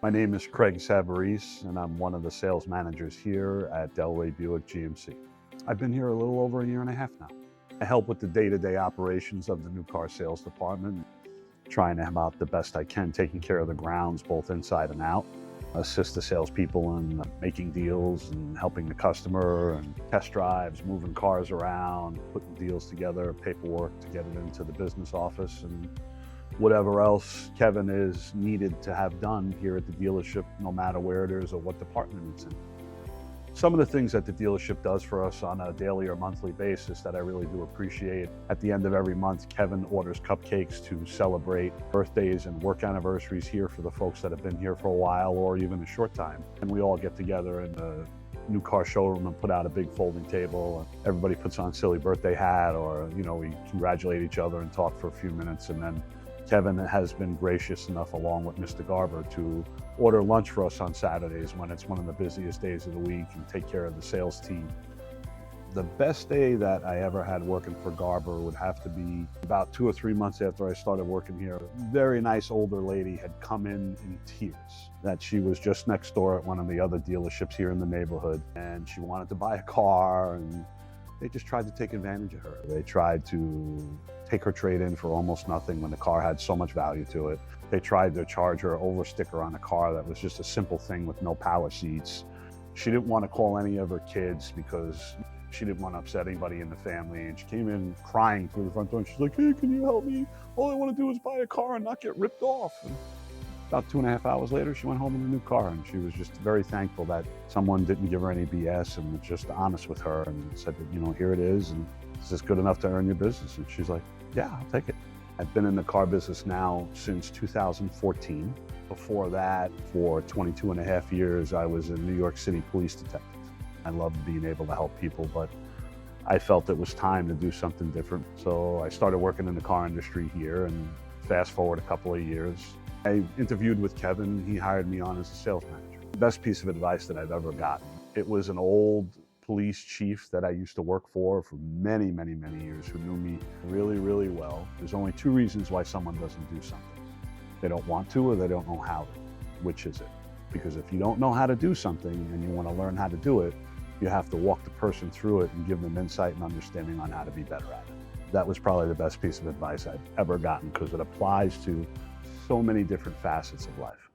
My name is Craig Sabarese, and I'm one of the sales managers here at Delray Buick GMC. I've been here a little over a year and a half now. I help with the day-to-day operations of the new car sales department, trying to help out the best I can, taking care of the grounds both inside and out, assist the salespeople in making deals and helping the customer and test drives, moving cars around, putting deals together, paperwork to get it into the business office, and whatever else Kevin is needed to have done here at the dealership, no matter where it is or what department it's in. Some of the things that the dealership does for us on a daily or monthly basis that I really do appreciate. At the end of every month, Kevin orders cupcakes to celebrate birthdays and work anniversaries here for the folks that have been here for a while or even a short time. And we all get together in the new car showroom and put out a big folding table. And everybody puts on a silly birthday hat, or we congratulate each other and talk for a few minutes. And then Kevin has been gracious enough, along with Mr. Garber, to order lunch for us on Saturdays when it's one of the busiest days of the week, and take care of the sales team. The best day that I ever had working for Garber would have to be about 2 or 3 months after I started working here. A very nice older lady had come in tears that she was just next door at one of the other dealerships here in the neighborhood, and she wanted to buy a car, and they just tried to take advantage of her. They tried to take her trade in for almost nothing when the car had so much value to it. They tried to charge her over sticker on a car that was just a simple thing with no power seats. She didn't want to call any of her kids because she didn't want to upset anybody in the family. And she came in crying through the front door, and she's like, "Hey, can you help me? All I want to do is buy a car and not get ripped off." And about 2.5 hours later, she went home in a new car, and she was just very thankful that someone didn't give her any BS and was just honest with her and said that, here it is, and is this good enough to earn your business? And she's like, "Yeah, I'll take it." I've been in the car business now since 2014. Before that, for 22 and a half years, I was a New York City police detective. I loved being able to help people, but I felt it was time to do something different. So I started working in the car industry here, and fast forward a couple of years, I interviewed with Kevin. He hired me on as a sales manager. The best piece of advice that I've ever gotten. It was an old police chief that I used to work for many, many, many years, who knew me really, really well. There's only 2 reasons why someone doesn't do something. They don't want to, or they don't know how to. Which is it? Because if you don't know how to do something and you want to learn how to do it, you have to walk the person through it and give them insight and understanding on how to be better at it. That was probably the best piece of advice I've ever gotten, because it applies to so many different facets of life.